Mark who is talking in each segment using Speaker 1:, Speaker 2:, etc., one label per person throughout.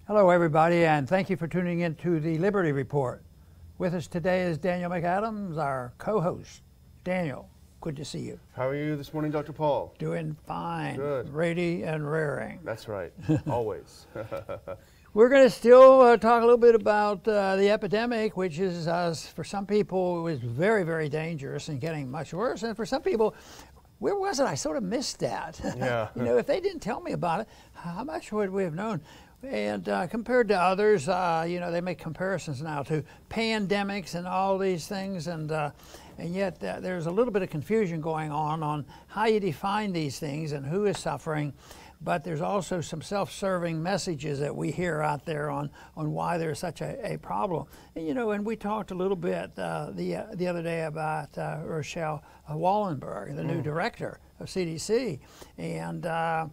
Speaker 1: Hello, everybody, and thank you for tuning in to the Liberty Report. With us today is Daniel McAdams, our co-host. Daniel, good to see you.
Speaker 2: How are you this morning, Dr. Paul?
Speaker 1: Doing fine.
Speaker 2: Good.
Speaker 1: Ready and raring.
Speaker 2: That's right, always.
Speaker 1: We're going to still talk a little bit about the epidemic, which is, for some people, is very, very dangerous and getting much worse. And for some people, where was it? I sort of missed that.
Speaker 2: Yeah.
Speaker 1: You know, if they didn't tell me about it, how much would we have known? And compared to others, you know, they make comparisons now to pandemics and all these things, and yet there's a little bit of confusion going on how you define these things and who is suffering. But there's also some self-serving messages that we hear out there on why there's such a problem. And, you know, and we talked a little bit the other day about Rochelle Wallenberg, the new director of CDC, and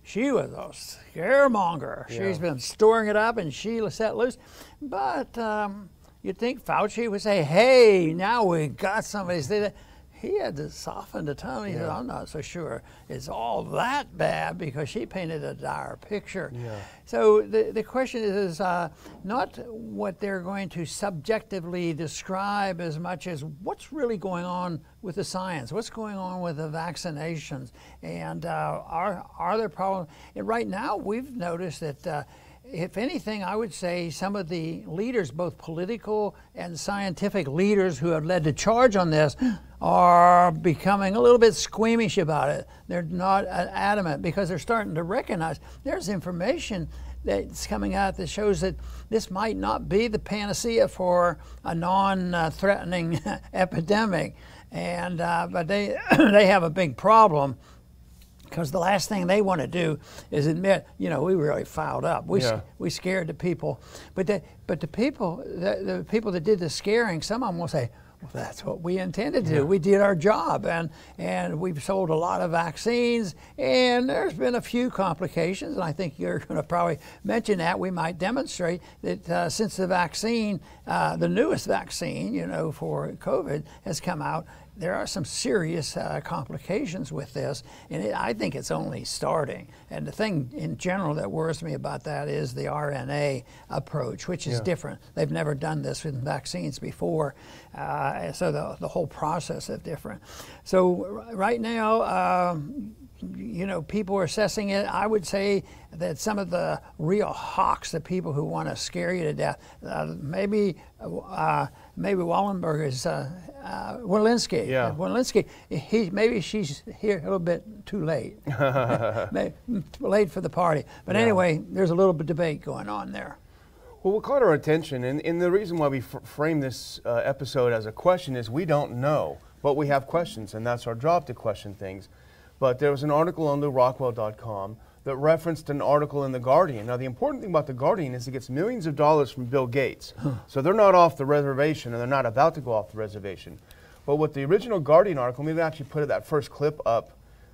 Speaker 1: she was a scaremonger. Yeah. She's been storing it up, and she set loose. But you'd think Fauci would say, hey, now we got somebody to say that. He had to soften the tone. He said, I'm not so sure it's all that bad, because she painted a dire picture. Yeah. So the question is not what they're going to subjectively describe as much as what's really going on with the science, what's going on with the vaccinations, and are there problems? And right now we've noticed that if anything, I would say some of the leaders, both political and scientific leaders who have led the charge on this, are becoming a little bit squeamish about it. They're not adamant, because they're starting to recognize there's information that's coming out that shows that this might not be the panacea for a non-threatening epidemic. And but they have a big problem, because the last thing they want to do is admit, you know, we really fouled up. We scared the people. But the people that did the scaring, some of them will say, well, that's what we intended to do. We did our job, and we've sold a lot of vaccines, and there's been a few complications, and I think you're going to probably mention that. We might demonstrate that since the vaccine, the newest vaccine, you know, for COVID has come out, there are some serious complications with this, and I think it's only starting. And the thing in general that worries me about that is the RNA approach, which is different. They've never done this with vaccines before, so the whole process is different. So right now, you know, people are assessing it. I would say that some of the real hawks, the people who want to scare you to death, maybe Wallenberg is Walensky. Yeah. Walensky. Maybe she's here a little bit too late. Late for the party. But anyway, there's a little bit of debate going on there.
Speaker 2: Well, what caught our attention, and the reason why we frame this episode as a question is we don't know, but we have questions, and that's our job, to question things. But there was an article on therockwell.com that referenced an article in The Guardian. Now, the important thing about The Guardian is it gets millions of dollars from Bill Gates. So they're not off the reservation, and they're not about to go off the reservation. But what the original Guardian article, maybe I actually put that first clip up,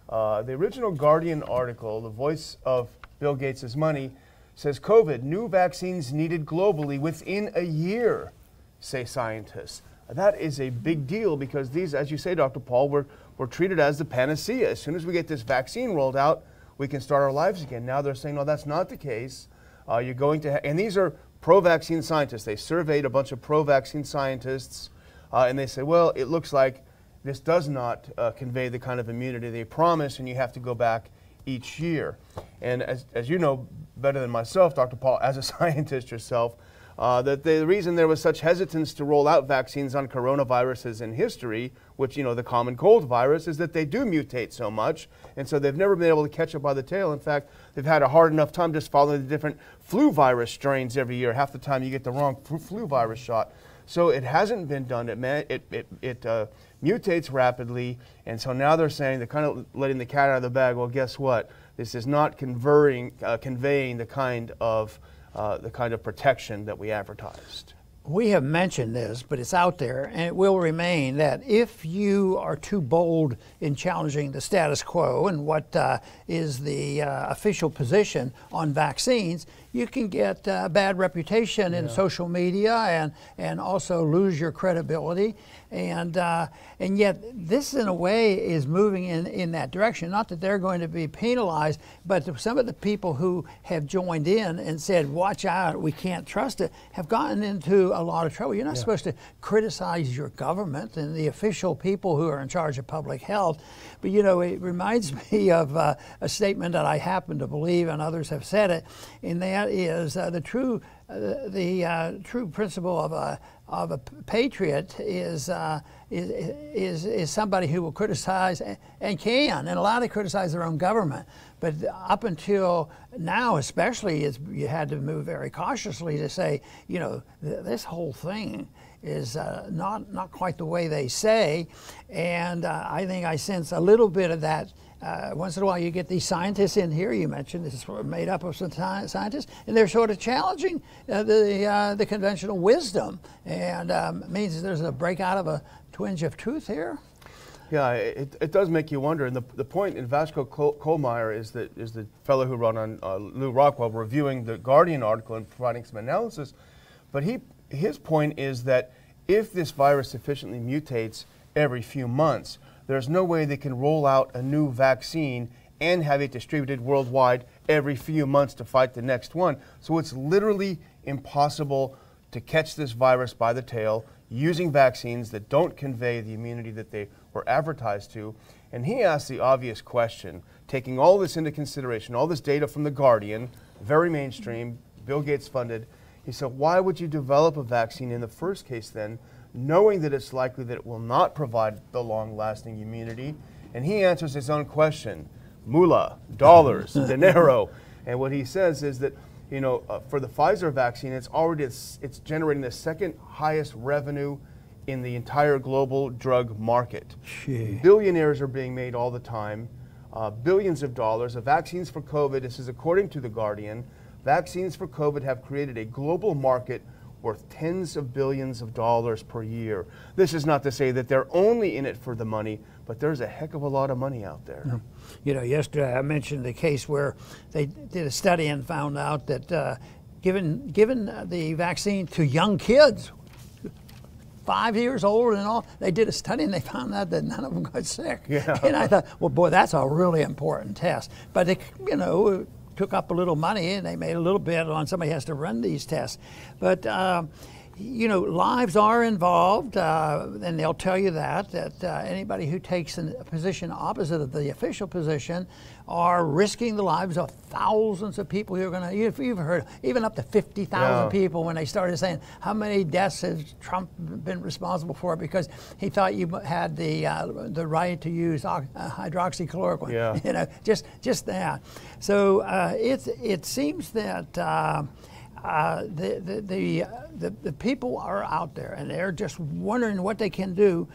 Speaker 2: the original Guardian article, the voice of Bill Gates' money, says, COVID, new vaccines needed globally within a year, say scientists. That is a big deal, because these, as you say, Dr. Paul, we're treated as the panacea. As soon as we get this vaccine rolled out, we can start our lives again. Now they're saying, no, that's not the case. You're going to, and these are pro-vaccine scientists. They surveyed a bunch of pro-vaccine scientists, and they say, well, it looks like this does not convey the kind of immunity they promise, and you have to go back each year. And as you know better than myself, Dr. Paul, as a scientist yourself, that the reason there was such hesitance to roll out vaccines on coronaviruses in history, which, you know, the common cold virus, is that they do mutate so much, and so they've never been able to catch up by the tail. In fact, they've had a hard enough time just following the different flu virus strains every year. Half the time you get the wrong flu virus shot. So it hasn't been done. It mutates rapidly, and so now they're saying, they're kind of letting the cat out of the bag. Well, guess what? This is not conveying the kind of protection that we advertised.
Speaker 1: We have mentioned this, but it's out there, and it will remain, that if you are too bold in challenging the status quo and what is the official position on vaccines, you can get a bad reputation in social media and also lose your credibility. And yet this, in a way, is moving in that direction. Not that they're going to be penalized, but some of the people who have joined in and said, watch out, we can't trust it, have gotten into a lot of trouble. You're not supposed to criticize your government and the official people who are in charge of public health. But you know, it reminds me of a statement that I happen to believe, and others have said it, and that is the true principle of a patriot is somebody who will criticize and can and allowed to criticize their own government. But up until now, especially, you had to move very cautiously to say, you know, this whole thing is not quite the way they say. And I think I sense a little bit of that. Once in a while you get these scientists in here, you mentioned this is sort of made up of some scientists, and they're sort of challenging the conventional wisdom, and means there's a breakout of a twinge of truth here.
Speaker 2: Yeah, it does make you wonder. And the point in Vasco Kohlmeyer is the fellow who wrote on Lou Rockwell reviewing the Guardian article and providing some analysis. But his point is that if this virus sufficiently mutates every few months, there's no way they can roll out a new vaccine and have it distributed worldwide every few months to fight the next one. So it's literally impossible to catch this virus by the tail using vaccines that don't convey the immunity that they were advertised to. And he asked the obvious question, taking all this into consideration, all this data from the Guardian, very mainstream, Bill Gates funded. He said, why would you develop a vaccine in the first case then, knowing that it's likely that it will not provide the long-lasting immunity? And he answers his own question, moolah, dollars, dinero. And what he says is that, you know, for the Pfizer vaccine, it's generating the second highest revenue in the entire global drug market.
Speaker 1: Gee.
Speaker 2: Billionaires are being made all the time, billions of dollars. The vaccines for COVID, this is according to The Guardian, vaccines for COVID have created a global market worth tens of billions of dollars per year. This is not to say that they're only in it for the money, but there's a heck of a lot of money out there.
Speaker 1: You know, yesterday I mentioned the case where they did a study and found out that given the vaccine to young kids, 5 years old and all, they did a study and they found out that none of them got sick.
Speaker 2: Yeah.
Speaker 1: And I thought, well, boy, that's a really important test. But it, you know, took up a little money and they made a little bit on somebody has to run these tests. But you know, lives are involved, and they'll tell you that anybody who takes a position opposite of the official position are risking the lives of thousands of people who are going to, you've heard, even up to 50,000 people when they started saying, how many deaths has Trump been responsible for because he thought you had the right to use hydroxychloroquine.
Speaker 2: Yeah.
Speaker 1: You know, just that. So it seems that the people are out there and they're just wondering what they can do.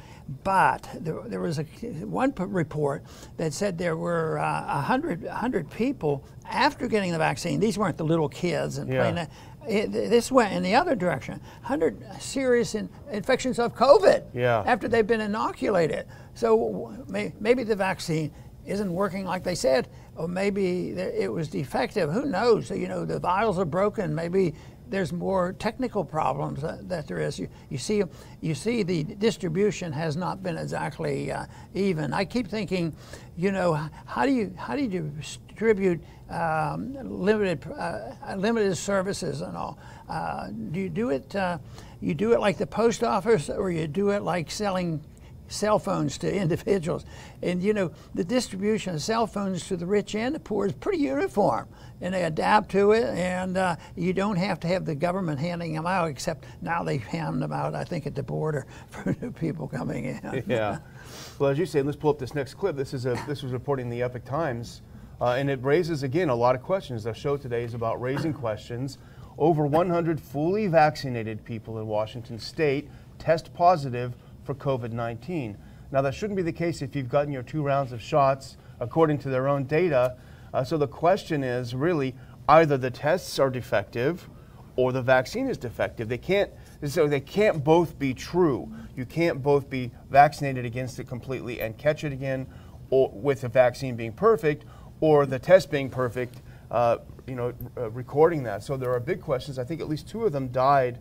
Speaker 1: But there was one report that said there were 100 people after getting the vaccine. These weren't the little kids and playing that. This went in the other direction. 100 serious infections of COVID after they've been inoculated. So maybe the vaccine isn't working like they said, or maybe it was defective. Who knows? You know, the vials are broken. Maybe there's more technical problems that there is. You see the distribution has not been exactly even. I keep thinking, you know, how do you distribute limited services and all? Do you do it like the post office, or you do it like selling cell phones to individuals? And you know, the distribution of cell phones to the rich and the poor is pretty uniform, and they adapt to it, and you don't have to have the government handing them out, except now they hand them out, I think, at the border for new people coming in.
Speaker 2: Yeah. Well, as you say, let's pull up this next clip. This was reporting in the Epoch Times, and it raises, again, a lot of questions. The show today is about raising questions. Over 100 fully vaccinated people in Washington state test positive for COVID-19. Now, that shouldn't be the case if you've gotten your 2 rounds of shots, according to their own data. So the question is really either the tests are defective or the vaccine is defective. They can't both be true. You can't both be vaccinated against it completely and catch it again, or with the vaccine being perfect, or the test being perfect recording that. So there are big questions. I think at least 2 of them died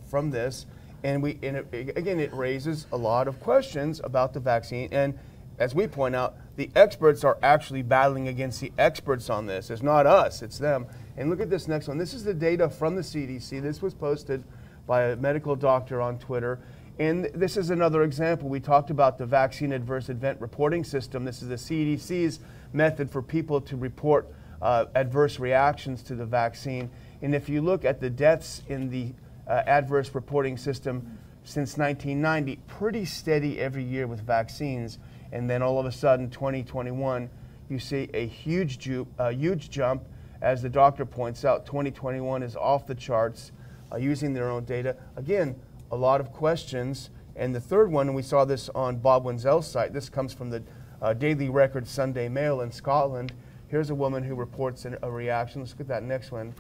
Speaker 2: from this. And again, it raises a lot of questions about the vaccine. And as we point out, the experts are actually battling against the experts on this. It's not us, it's them. And look at this next one. This is the data from the CDC. This was posted by a medical doctor on Twitter. And this is another example. We talked about the vaccine adverse event reporting system. This is the CDC's method for people to report adverse reactions to the vaccine. And if you look at the deaths in the adverse reporting system since 1990, pretty steady every year with vaccines. And then all of a sudden, 2021, you see a huge jump. As the doctor points out, 2021 is off the charts using their own data. Again, a lot of questions. And the third one, and we saw this on Bob Wenzel's site, this comes from the Daily Record Sunday Mail in Scotland. Here's a woman who reports a reaction. Let's look at that next one.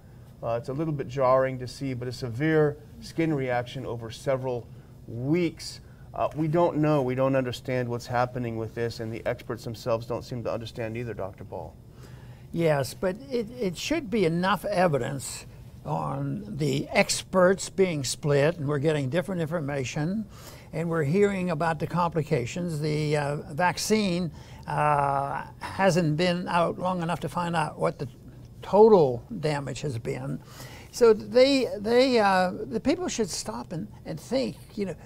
Speaker 2: It's a little bit jarring to see, but a severe skin reaction over several weeks. We don't know. We don't understand what's happening with this, and the experts themselves don't seem to understand either, Dr. Ball.
Speaker 1: Yes, but it should be enough evidence on the experts being split, and we're getting different information, and we're hearing about the complications. The vaccine hasn't been out long enough to find out what the total damage has been. So the people should stop and think,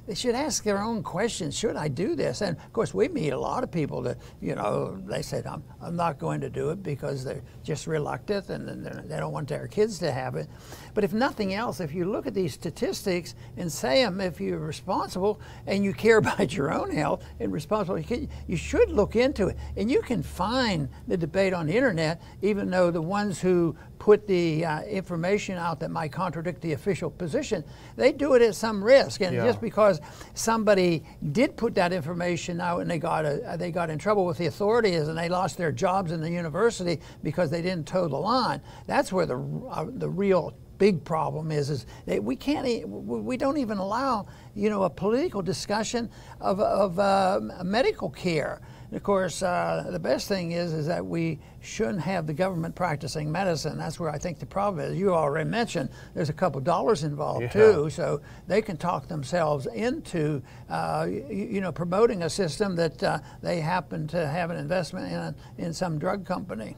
Speaker 1: they should ask their own questions. Should I do this? And of course, we meet a lot of people that, they said, I'm not going to do it because they're just reluctant and they don't want their kids to have it. But if nothing else, if you look at these statistics and say them, if you're responsible and you care about your own health and responsible, you should look into it. And you can find the debate on the internet, even though the ones who put the information out that might contradict the official position, they do it at some risk. And just because somebody did put that information out and they got in trouble with the authorities and they lost their jobs in the university because they didn't toe the line, that's where the real big problem is that we don't even allow a political discussion of medical care. And of course, the best thing is that we shouldn't have the government practicing medicine. That's where I think the problem is. You already mentioned there's a couple dollars involved too, so they can talk themselves into promoting a system that they happen to have an investment in some drug company.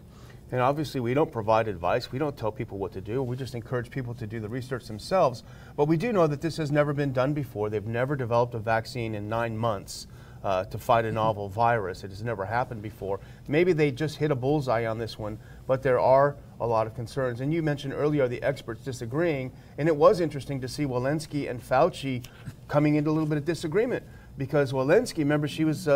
Speaker 2: And obviously we don't provide advice, we don't tell people what to do, we just encourage people to do the research themselves. But we do know that this has never been done before. They've never developed a vaccine in 9 months to fight a novel virus. It has never happened before. Maybe they just hit a bullseye on this one, but there are a lot of concerns. And you mentioned earlier the experts disagreeing, and it was interesting to see Walensky and Fauci coming into a little bit of disagreement, because Walensky, remember, she was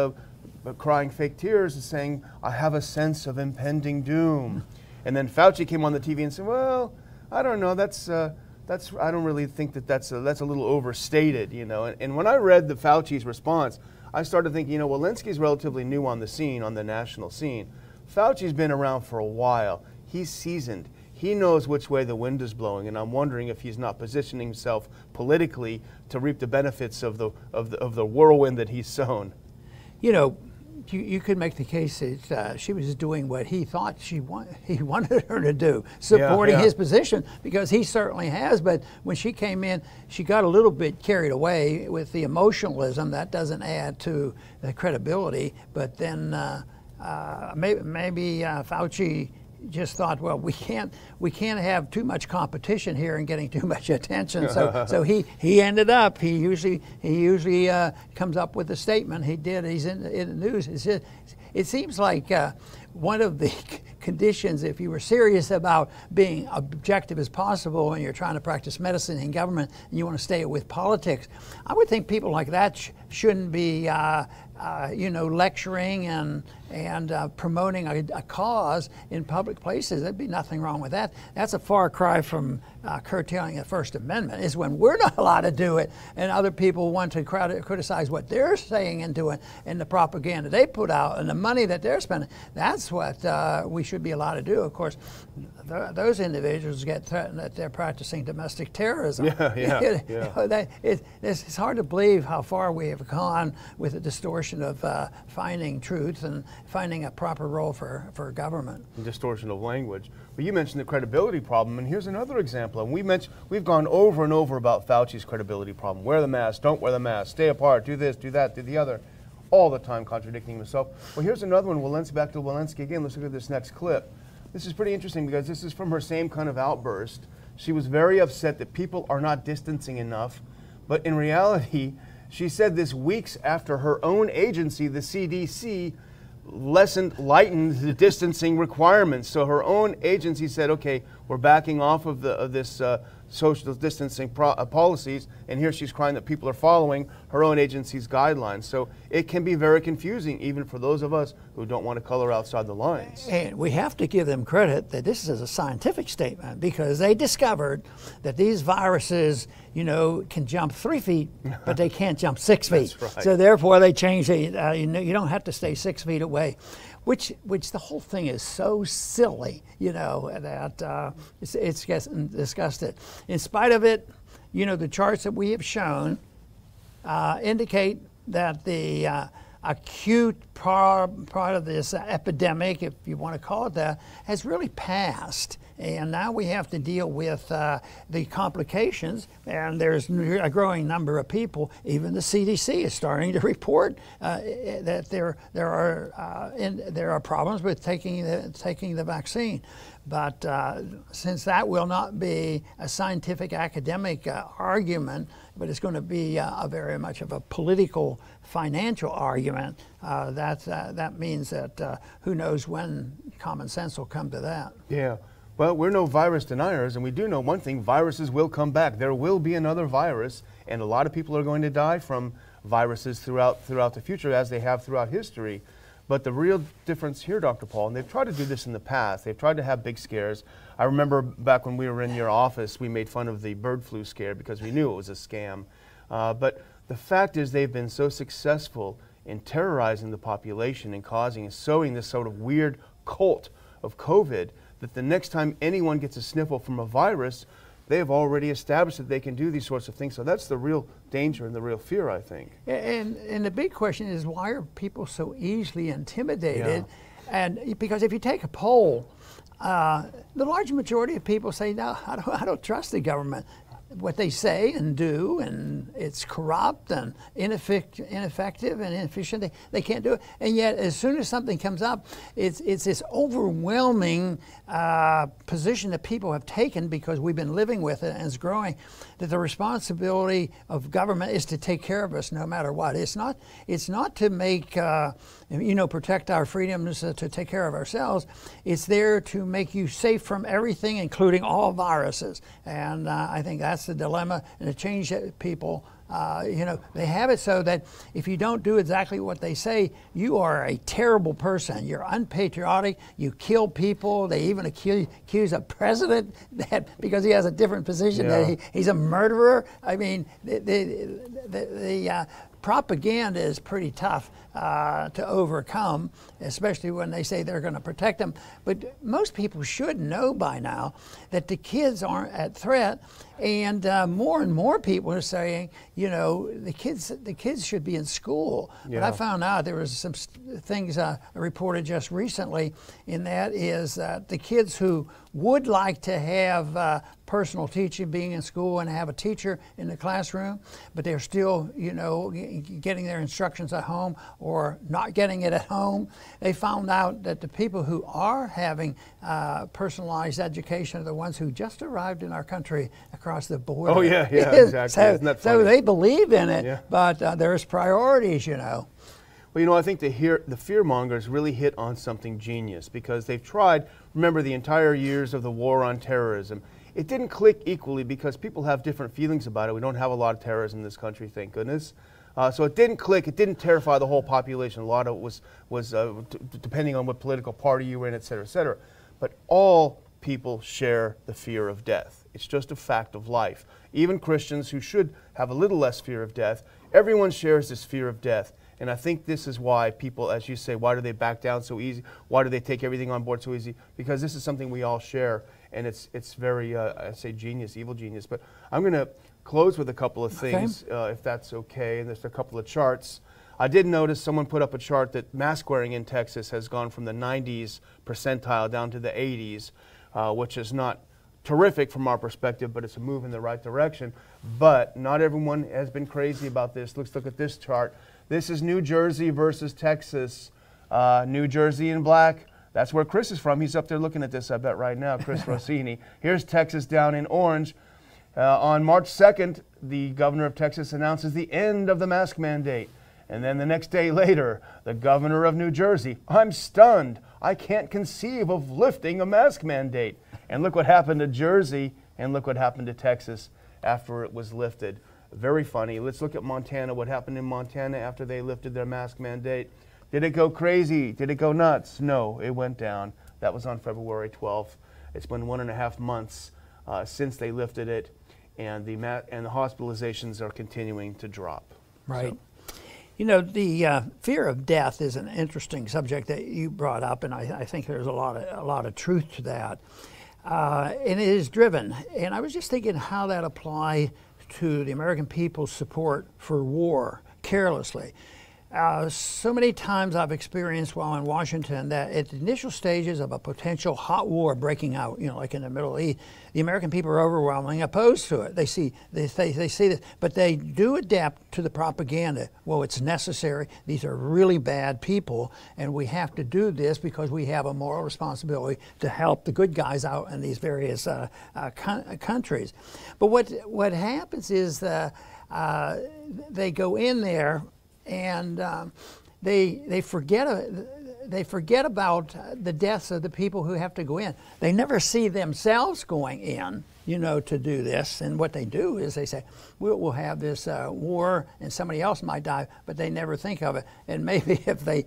Speaker 2: crying fake tears and saying, I have a sense of impending doom. And then Fauci came on the TV and said, well, I don't know, I don't really think that's a little overstated, And when I read the Fauci's response, I started thinking, Walensky's relatively new on the scene, on the national scene. Fauci's been around for a while. He's seasoned. He knows which way the wind is blowing, and I'm wondering if he's not positioning himself politically to reap the benefits of the whirlwind that he's sown.
Speaker 1: You could make the case that she was doing what he thought he wanted her to do, supporting his position, because he certainly has. But when she came in, she got a little bit carried away with the emotionalism. That doesn't add to the credibility. But then maybe Fauci just thought, well, we can't have too much competition here and getting too much attention. So he ended up. He usually comes up with a statement. He did. He's in the news. It seems like one of the conditions, if you were serious about being objective as possible when you're trying to practice medicine in government and you want to stay with politics, I would think people like that shouldn't be lecturing and promoting a cause in public places. There'd be nothing wrong with that. That's a far cry from curtailing the First Amendment, is when we're not allowed to do it and other people want to criticize what they're saying and doing and the propaganda they put out and the money that they're spending. That's what we should be allowed to do. Of course, those individuals get threatened that they're practicing domestic terrorism. It's hard to believe how far we have gone with the distortion of finding truth finding a proper role for government.
Speaker 2: Distortion of language. But you mentioned the credibility problem, and here's another example. And we've gone over and over about Fauci's credibility problem. Wear the mask, don't wear the mask, stay apart, do this, do that, do the other, all the time contradicting himself. Well, here's another one. Back to Walensky again. Let's look at this next clip. This is pretty interesting because this is from her same kind of outburst. She was very upset that people are not distancing enough, but in reality, she said this weeks after her own agency, the CDC, lightened the distancing requirements. So her own agency said, okay, we're backing off of this social distancing policies, and here she's crying that people are following her own agency's guidelines. So it can be very confusing, even for those of us who don't want to color outside the lines.
Speaker 1: And we have to give them credit that this is a scientific statement, because they discovered that these viruses, you know, can jump 3 feet, but they can't jump 6 feet.
Speaker 2: That's right.
Speaker 1: So therefore they changed it. You don't have to stay 6 feet away. Which the whole thing is so silly, you know, that it's getting disgusted. In spite of it, you know, the charts that we have shown indicate that the acute part of this epidemic, if you want to call it that, has really passed. And now we have to deal with the complications, and there's a growing number of people. Even the CDC is starting to report that there are problems with taking the vaccine. But since that will not be a scientific academic argument, but it's going to be very much of a political, financial argument, that means that who knows when common sense will come to that.
Speaker 2: Yeah. Well, we're no virus deniers, and we do know one thing: viruses will come back. There will be another virus, and a lot of people are going to die from viruses throughout the future, as they have throughout history. But the real difference here, Dr. Paul, and they've tried to do this in the past, they've tried to have big scares. I remember back when we were in your office, we made fun of the bird flu scare because we knew it was a scam. But the fact is, they've been so successful in terrorizing the population and sowing this sort of weird cult of COVID, that the next time anyone gets a sniffle from a virus, they have already established that they can do these sorts of things. So that's the real danger and the real fear, I think.
Speaker 1: And the big question is, why are people so easily intimidated? Yeah. And because if you take a poll, the large majority of people say, no, I don't trust the government. What they say and do, and it's corrupt and ineffective and inefficient. They can't do it. And yet, as soon as something comes up, it's this overwhelming position that people have taken, because we've been living with it and it's growing, that the responsibility of government is to take care of us no matter what. It's not to make protect our freedoms, to take care of ourselves. It's there to make you safe from everything, including all viruses. And I think that's the dilemma, and to change people. They have it so that if you don't do exactly what they say, you are a terrible person. You're unpatriotic. You kill people. They even accuse a president that because he has a different position, that he's a murderer. I mean, the propaganda is pretty tough to overcome, especially when they say they're going to protect them. But most people should know by now that the kids aren't at threat, and more people are saying, the kids should be in school. Yeah. But I found out there was some things reported just recently, and that is that the kids who would like to have personal teaching, being in school and have a teacher in the classroom, but they're still, getting their instructions at home or not getting it at home. They found out that the people who are having personalized education are the ones who just arrived in our country across the border.
Speaker 2: Oh, yeah, exactly.
Speaker 1: So they believe in it, but there's priorities,
Speaker 2: Well, I think the fear-mongers really hit on something genius, because they've tried, remember the entire years of the war on terrorism. It didn't click equally because people have different feelings about it. We don't have a lot of terrorism in this country, thank goodness. So it didn't click. It didn't terrify the whole population. A lot of it was depending on what political party you were in, et cetera, et cetera. But all people share the fear of death. It's just a fact of life. Even Christians, who should have a little less fear of death, everyone shares this fear of death. And I think this is why people, as you say, why do they back down so easy? Why do they take everything on board so easy? Because this is something we all share, and it's very, I say genius, evil genius. But I'm going to close with a couple of things, if that's okay, and there's a couple of charts. I did notice someone put up a chart that mask wearing in Texas has gone from the 90s percentile down to the 80s, which is not terrific from our perspective, but it's a move in the right direction. But not everyone has been crazy about this. Let's look at this chart. This is New Jersey versus Texas. New Jersey in black. That's where Chris is from. He's up there looking at this, I bet, right now, Chris Rossini. Here's Texas down in orange. On March 2nd, the governor of Texas announces the end of the mask mandate. And then the next day later, the governor of New Jersey, I'm stunned. I can't conceive of lifting a mask mandate. And look what happened to Jersey, and look what happened to Texas after it was lifted. Very funny. Let's look at Montana, what happened in Montana after they lifted their mask mandate. Did it go crazy? Did it go nuts? No, it went down. That was on February 12th. It's been 1.5 months since they lifted it, and the hospitalizations are continuing to drop.
Speaker 1: Right.
Speaker 2: So.
Speaker 1: You know, the fear of death is an interesting subject that you brought up, and I think there's a lot of truth to that. And it is driven. And I was just thinking how that applies to the American people's support for war carelessly. So many times I've experienced while in Washington that at the initial stages of a potential hot war breaking out, you know, like in the Middle East, the American people are overwhelmingly opposed to it. They see this, but they do adapt to the propaganda. Well, it's necessary. These are really bad people, and we have to do this because we have a moral responsibility to help the good guys out in these various countries. But what happens is they go in there. And they forget about the deaths of the people who have to go in. They never see themselves going in, you know, to do this. And what they do is they say, we'll have this war, and somebody else might die, but they never think of it. And maybe if they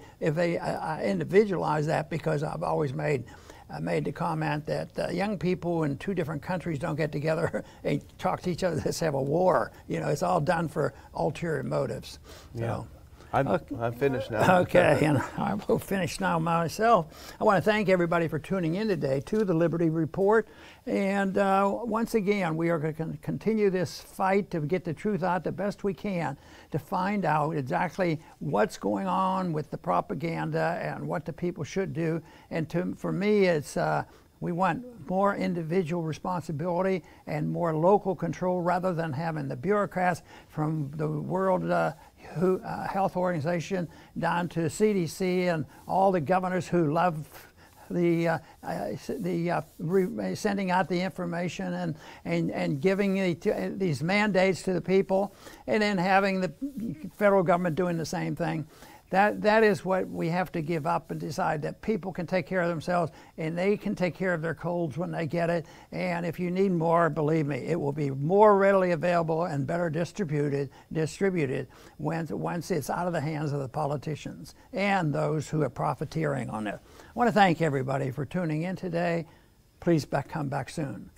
Speaker 1: individualize that, because I've always made the comment that young people in two different countries don't get together and talk to each other. Let's have a war. You know, it's all done for ulterior motives.
Speaker 2: Yeah.
Speaker 1: So,
Speaker 2: I'm finished now.
Speaker 1: Okay, and I will finish now myself. I want to thank everybody for tuning in today to the Liberty Report. And once again, we are going to continue this fight to get the truth out the best we can, to find out exactly what's going on with the propaganda and what the people should do. And for me, it's we want more individual responsibility and more local control rather than having the bureaucrats from the World Health Organization down to CDC and all the governors who love sending out the information and giving these mandates to the people, and then having the federal government doing the same thing. That is what we have to give up and decide that people can take care of themselves, and they can take care of their colds when they get it. And if you need more, believe me, it will be more readily available and better distributed once it's out of the hands of the politicians and those who are profiteering on it. I want to thank everybody for tuning in today. Please come back soon.